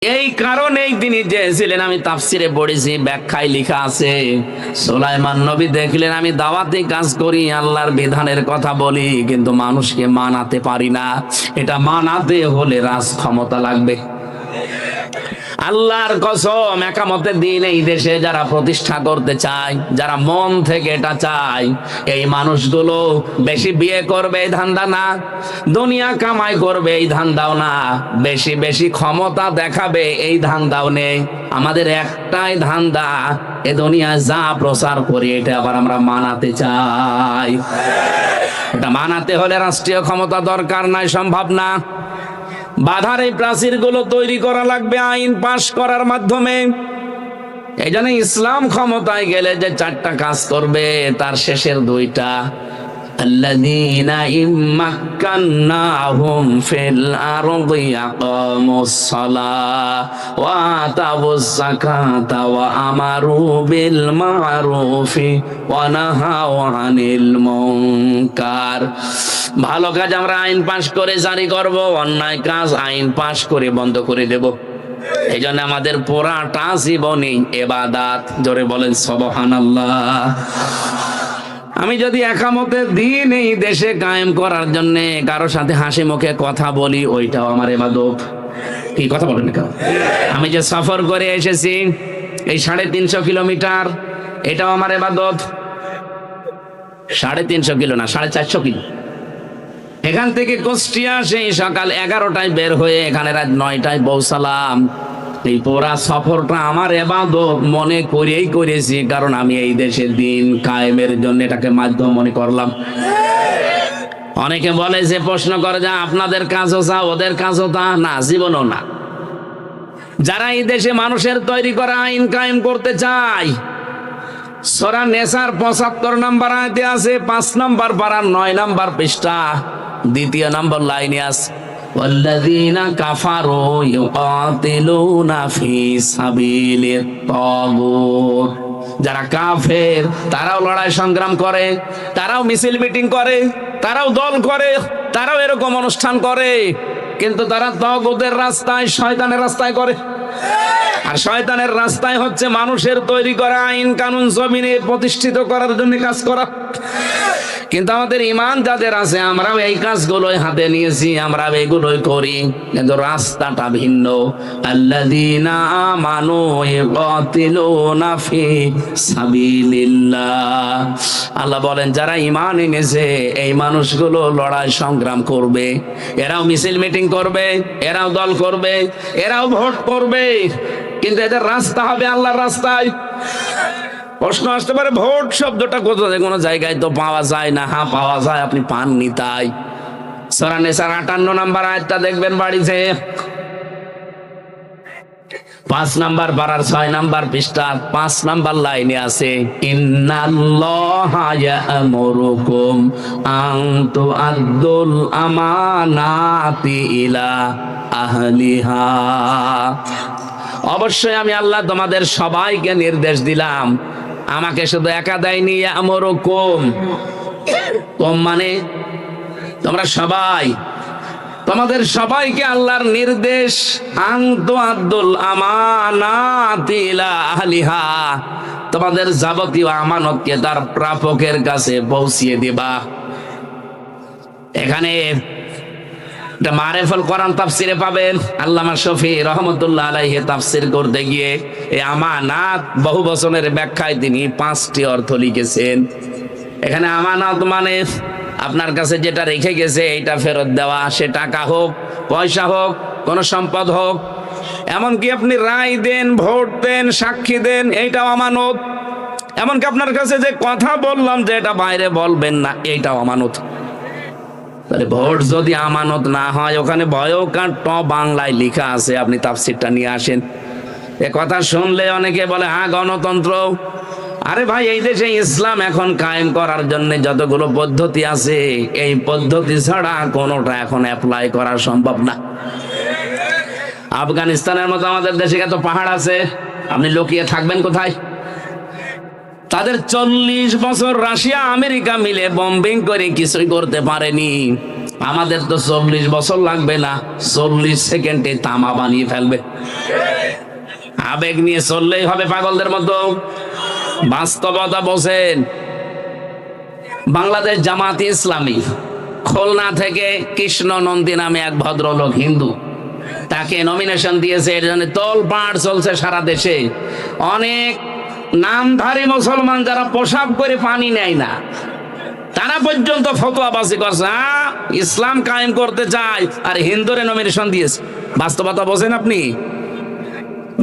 এই কারণেই তিনি চেয়েছিলেন, আমি তাফসিরে পড়েছি, ব্যাখ্যায় লেখা আছে, সুলাইমান নবী দেখলেন আমি দাওয়াতি কাজ করি, আল্লাহর বিধানের কথা বলি, কিন্তু মানুষকে মানাতে পারি না। এটা মানাতে হলে রাজ ক্ষমতা লাগবে। আল্লাহর কসম, একামতের দিন এই দেশে যারা প্রতিষ্ঠা করতে চায়, যারা মন থেকে এটা চায়, এই মানুষগুলো বেশি বিয়ে করবে এই ধান্দা না, দুনিয়া কামাই করবে এই ধান্দাও না, বেশি বেশি ক্ষমতা দেখাবে এই ধান্দাও নেই। আমাদের একটাই ধান্দা, এ দুনিয়া যা প্রচার করি এটা আবার আমরা মানাতে চাই। এটা মানাতে হলে রাষ্ট্রীয় ক্ষমতা দরকার নাই, সম্ভব না। বাধার এই প্রাচীর গুলো তৈরি করা লাগবে আইন পাশ করার মাধ্যমে। এই জন্য ইসলাম ক্ষমতায় গেলে যে চারটা কাজ করবে, তার শেষের দুইটা, আল্লাযীনা ইম্মাক্কান্নাহুম ফিল আরদি আকামুস সালাহ ওয়া আতাউয যাকাতা ওয়া আমারু বিল মা'রুফি ওয়া নাহাউ আনিল মুনকার। ভালো কাজ আমরা আইন পাশ করে জারি করব, অন্যায় কাজ আইন পাশ করে বন্ধ করে দেব। এই জন্য আমাদের পুরাটা জীবনই ইবাদত। জোরে বলেন সুবহানাল্লাহ। আমি যদি একামতের দিন এই দেশে কায়েম করার জন্য কারো সাথে হাসি মুখে কথা বলি, ওইটাও আমার ইবাদত। কি কথা বলেন কেন? আমি যে সফর করে এসেছি এই 350 কিলোমিটার, এটাও আমার ইবাদত। 350 কিলো না, 450 কিলো। এখান থেকে কুষ্টিয়া সেই সকাল 11টায় বের হয়ে এখানে রাত 9টায় পৌঁছালাম। এই পুরা সফরটা আমার ইবাদত মনে করেই করেছি, কারণ আমি এই দেশের দিন কায়েমের জন্য এটাকে মাধ্যম মনে করলাম। অনেকে বলে যে, প্রশ্ন করে যে আপনাদের কাজও চা ওদের কাজও তা না, জীবনও না। যারা এই দেশে মানুষের তৈরি করা আইন কায়েম করতে চায়, সূরা নেসার 75 নম্বর আয়াতে আছে, 5 নম্বর পারার 9 নম্বর পৃষ্ঠা, 2 নম্বর লাইনে আছে, ওয়াল্লাযীনা কাফারু ইউকাতিলুনা ফি সাবিলিত তাগুত। যারা কাফের তারাও লড়াই সংগ্রাম করে, তারাও মিছিল মিটিং করে, তারাও দল করে, তারাও এরকম অনুষ্ঠান করে, কিন্তু তারা তাগুতের রাস্তায়, শয়তানের রাস্তায় করে। আর শয়তানের রাস্তায় হচ্ছে মানুষের তৈরি করা আইন কানুন জমিনে প্রতিষ্ঠিত করার জন্য কাজ করা। কিন্তু আমাদের ঈমান যাদের আছে, আমরাও এই কাজগুলোই হাতে নিয়েছি, আমরা এগুলোই করি, কিন্তু রাস্তাটা ভিন্ন। আল্লাযীনা আমানু ইউকাতিলুনা ফি সাবিলিল্লাহ। আল্লাহ বলেন, যারা ঈমান এনেছে এই মানুষগুলো লড়াই সংগ্রাম করবে, এরাও মিছিল মিটিং করবে, এরাও দল করবে, এরাও ভোট করবে, কিন্তু এদের রাস্তা হবে আল্লাহর রাস্তায়। প্রশ্ন আসতে পারে, ভোট শব্দটা কোথায়? কোনো জায়গায় তো পাওয়া যায় না। হ্যাঁ, পাওয়া যায়, আপনি পাননি তাই। সূরা নিসার 58 নম্বর আয়াতটা দেখবেন বাড়িতে, 5 নম্বর পারার 6 নম্বর পৃষ্ঠা 5 নম্বর লাইনে আছে, ইন্নাল্লাহা ইয়া'মুরুকুম আন তু'আদ্দুল আমানাতি ইলা আহলিহা। অবশ্যই আমি আল্লাহ তোমাদের সবাইকে নির্দেশ দিলাম, আমাকে শুধু একা দেয়নি। ইয়া'মুরুকুম, কুম মানে তোমরা সবাই, তোমাদের সবাইকে আল্লাহর নির্দেশ, আন তু'আদ্দুল আমানাতি ইলা আহলিহা, তোমাদের যাবতীয় আমানতকে তার প্রাপকের কাছে পৌঁছিয়ে দিবা। এখানে মারেফুল কোরআন তাফসিরে পাবেন, আল্লামা শফি রহমতুল্লাহ আলাইহি তাফসির করতে গিয়ে এই আমানাত বহু বচনের ব্যাখ্যায় তিনি 5টি অর্থ লিখেছেন। এখানে আমানত মানে আপনার কাছে যেটা রেখে গেছে এটা ফেরত দেওয়া, সে টাকা হোক, পয়সা হোক, কোন সম্পদ হোক, এমনকি আপনি রায় দেন, ভোট দেন, সাক্ষী দেন, এইটাও আমানত। এমনকি আপনার কাছে যে কথা বললাম যে এটা বাইরে বলবেন না, এইটাও আমানত। তাহলে ভোট যদি আমানত না হয়, ওখানে ভয়কার ট বাংলায় লেখা আছে, আপনি তাফসিরটা নিয়ে আসেন। এ কথা শুনলে অনেকে বলে, হ্যাঁ গণতন্ত্র। আরে ভাই, এই দেশে ইসলাম এখন কায়েম করার জন্য যতগুলো পদ্ধতি আছে, এই পদ্ধতি ছাড়া কোনোটা এখন অ্যাপ্লাই করা সম্ভব না। আফগানিস্তানের মতো আমাদের দেশে এত পাহাড় আছে, আপনি লুকিয়ে থাকবেন কোথায়? তাদের 40 বছর রাশিয়া আমেরিকা মিলে বম্বিং করে কিছুই করতে পারেনি। আমাদের তো 40 বছর লাগবে না, 40 সেকেন্ডে তামা বানিয়ে ফেলবে। আবেগ নিয়ে চললেই হবে পাগলদের মতো। বাস্তবতা বোঝেন। বাংলাদেশ জামাতে ইসলামী খুলনা থেকে কৃষ্ণ নন্দী নামে এক ভদ্রলোক হিন্দু, তাকে নমিনেশন দিয়েছে। এর জন্য তোলপাড় চলছে সারা দেশে। অনেক নামধারী মুসলমান যারা পোশাক করে পানি নেয় না, তারা পর্যন্ত ফতোয়াবাজি করছে, ইসলাম কায়েম করতে চায়, আর হিন্দুরে নমিনেশন দিয়েছে। বাস্তবতা বোঝেন আপনি?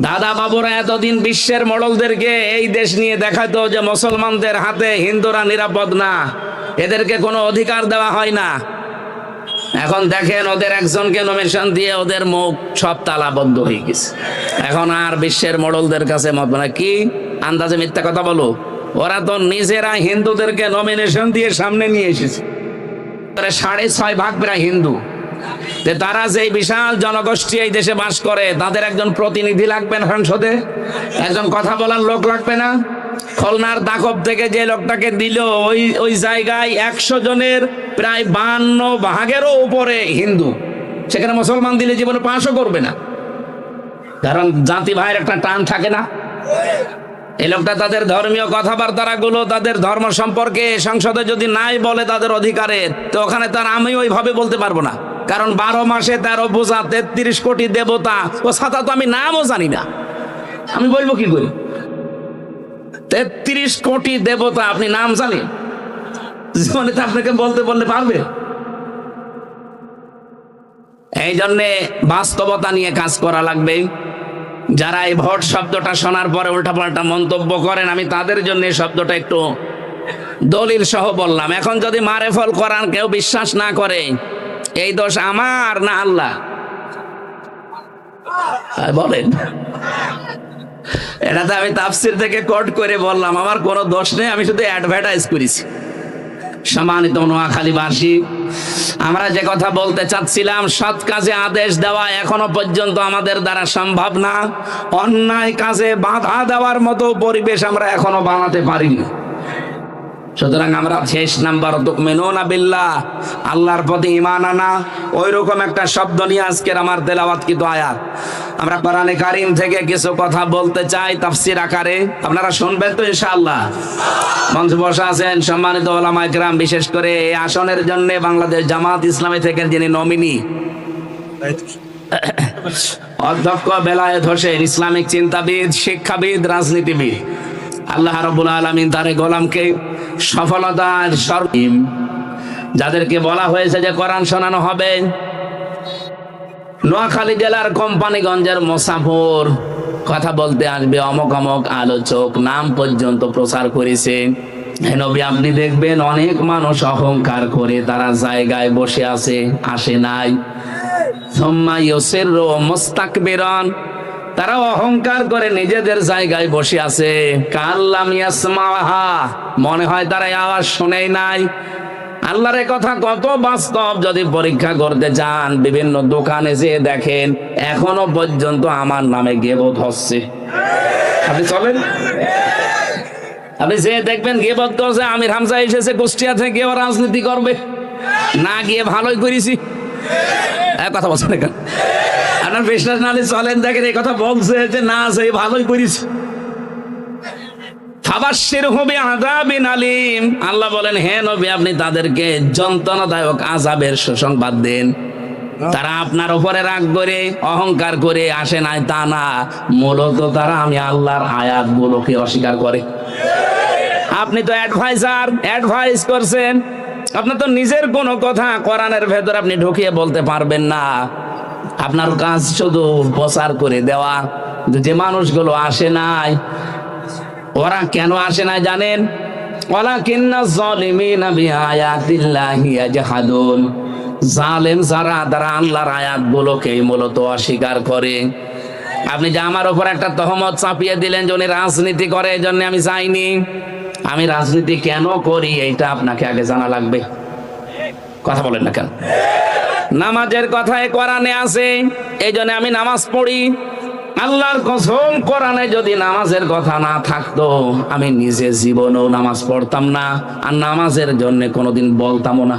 দাদা বাবুরা এতদিন বিশ্বের মডলদেরকে এই দেশ নিয়ে দেখাতো যে মুসলমানদের হাতে হিন্দুরা নিরাপদ না, এদেরকে কোনো অধিকার দেওয়া হয় না। এখন দেখেন ওদের একজনকে নমিনেশন দিয়ে ওদের মুখ সব তালাবদ্ধ হয়ে গেছে। এখন আর বিশ্বের মডলদের কাছে মত না, কি আন্দাজে মিথ্যা কথা বলো? ওরা তো নিজেরা হিন্দুদেরকে নমিনেশন দিয়ে সামনে নিয়ে এসেছে। 6.5 ভাগ প্রায় হিন্দু। তারা যে বিশাল জনগোষ্ঠী এই দেশে বাস করে, তাদের একজন প্রতিনিধি লাগবে না সংসদে, একজন কথা বলার লোক লাগবে না? খুলনার দাকব থেকে যে লোকটাকে দিল, ওই জায়গায় 100 জনের প্রায় 52 ভাগেরও উপরে হিন্দু। সেখানে মুসলমান দিলে জীবনে পাশও করবে না, কারণ জাতি ভাইয়ের একটা টান থাকে না। এই লোকটা তাদের ধর্মীয় কথাবার্তা গুলো, তাদের ধর্ম সম্পর্কে সংসদে যদি নাই বলে তাদের অধিকারের, তো ওখানে তার আমি ওইভাবে বলতে পারবো না, কারণ 12 মাসে 13 পূজা, 33 কোটি দেবতা, ও ছাতা তো আমি নামও জানি না, আমি বলবো কি করে? 33 কোটি দেবতা আপনি নাম জানেন? জীবনে তো আপনাকে বলতে বললে পারবে? এই জন্যে বাস্তবতা নিয়ে কাজ করা লাগবে। যারা এই ভোট শব্দটা শোনার পরে উল্টাপাল্টা মন্তব্য করেন, আমি তাদের জন্য এই শব্দটা একটু দলিল সহ বললাম। এখন যদি মারেফল কোরআন কেউ বিশ্বাস না করে, এই দোষ আমার না আল্লাহ? বলেন। এটাতে আমি তাফসির থেকে কোট করে বললাম, আমার কোনো দোষ নেই, আমি শুধু অ্যাডভার্টাইজ করেছি। সম্মানিত নোয়াখালীবাসী, আমরা যে কথা বলতে চাচ্ছিলাম, সৎ কাজে আদেশ দেওয়া এখনো পর্যন্ত আমাদের দ্বারা সম্ভব না। অন্যায় কাজে বাধা দেওয়ার মতো পরিবেশ আমরা এখনো বানাতে পারিনি। সুতরাং আমরা 6 নাম্বার তুমিনুনা বিল্লাহ, আল্লাহর প্রতি ঈমান আনা, ওই রকম একটা শব্দ নিয়ে আজকের আমার তেলাওয়াতকৃত আয়াত। আমরা কোরআনে কারীম থেকে কিছু কথা বলতে চাই তাফসীর আকারে, আপনারা শুনবেন তো ইনশাআল্লাহ? মঞ্চে বসা আছেন সম্মানিত উলামায়ে কেরাম, বিশেষ করে এই আসনের জন্য বাংলাদেশ জামাত ইসলামী থেকে যিনি নমিনি, অধ্যক্ষ বেলায়েত হোসেন, ইসলামিক চিন্তাবিদ, শিক্ষাবিদ, রাজনীতিবিদ। আল্লাহ রাব্বুল আলামিন তার গোলামকে সফলতার সর্বীম, যাদেরকে বলা হয়েছে যে কোরআন শোনানো হবে, নোয়াখালী জেলার কোম্পানিগঞ্জের মোসাফর কথা বলতে আসবে, অমক অমক আলোচক নাম পর্যন্ত প্রচার করেছে। নবী, আপনি দেখবেন অনেক মানুষ অহংকার করে তারা জায়গায় বসে আছে, আসে নাই। সুম্মা ইউসিরু মুস্তাকবিরান, তারা অহংকার করে নিজেদের জায়গায় বসে আছে। কাল্লাম ইয়াসমাহা, মনে হয় তারা আওয়াজ শুনেই নাই। আল্লাহর কথা কত বাস্তব, যদি পরীক্ষা করতে চান বিভিন্ন দোকানে যেয়ে দেখেন এখনো পর্যন্ত আমার নামে গীবত হচ্ছে। আপনি চলেন, আপনি যে দেখবেন গীবত করছে, আমির হামজা এসেছে কুষ্টিয়া থেকে, ও রাজনীতি করবে, না গিয়ে ভালোই করেছি। কথা বলছেন কেন? আপনার বিশ্বাস না হলে চলেন, দেখেন এই কথা বলছে যে না, সে ভালোই করেছে। আল্লাহ বলেন, হে নবী, আপনি তাদেরকে যন্ত্রণাদায়ক আযাবের সুসংবাদ দেন। তারা আপনার উপরে রাগ করে অহংকার করে আসে নাই তা না, মূলত তারা আমি আল্লাহর আয়াতগুলোকে অস্বীকার করে। আপনি তো অ্যাডভাইস করছেন, আপনার তো নিজের কোনো কথা কোরআনের ভেতর আপনি ঢুকিয়ে বলতে পারবেন না। আপনার কাজ শুধু প্রচার করে দেওয়া। যে মানুষগুলো আসে নাই, ওরা কেন আসে নাই জানেন? ওয়ালাকিন্না যালিমিনা বিআয়াতিল্লাহি ইয়াজহাদুন, জালেম যারা, তারা আল্লাহর আয়াতগুলোকে মূলত অস্বীকার করে। আপনি যে আমার উপর একটা তহমত চাপিয়ে দিলেন যে উনি রাজনীতি করে, এই জন্য আমি যাইনি। আমি রাজনীতি কেন করি এইটা আপনাকে আগে জানা লাগবে। কথা বলেন না কেন? নামাজের কথায় কোরআনে আছে, এই জন্য আমি নামাজ পড়ি। আল্লাহর কসম, কোরআনে যদি নামাজের কথা না থাকতো আমি নিজে জীবনেও নামাজ পড়তাম না, আর নামাজের জন্য কোনোদিন বলতামও না।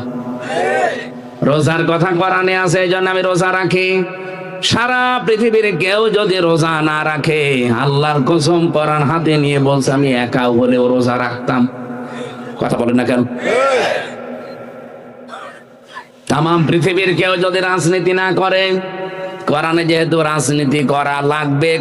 রোজার কথা কোরআনে আছে, এই জন্য আমি রোজা রাখি। সারা পৃথিবীর কেউ যদি রোজা না রাখে, আল্লাহর কসম কোরআন হাতে নিয়ে বলছে আমি একাও হলেও রোজা রাখতাম। কথা বলেন না কেন? তাম পৃথিবীর কেউ যদি রাজনীতি না করে, কোরআনে যেহেতু রাজনীতি করা লাগবে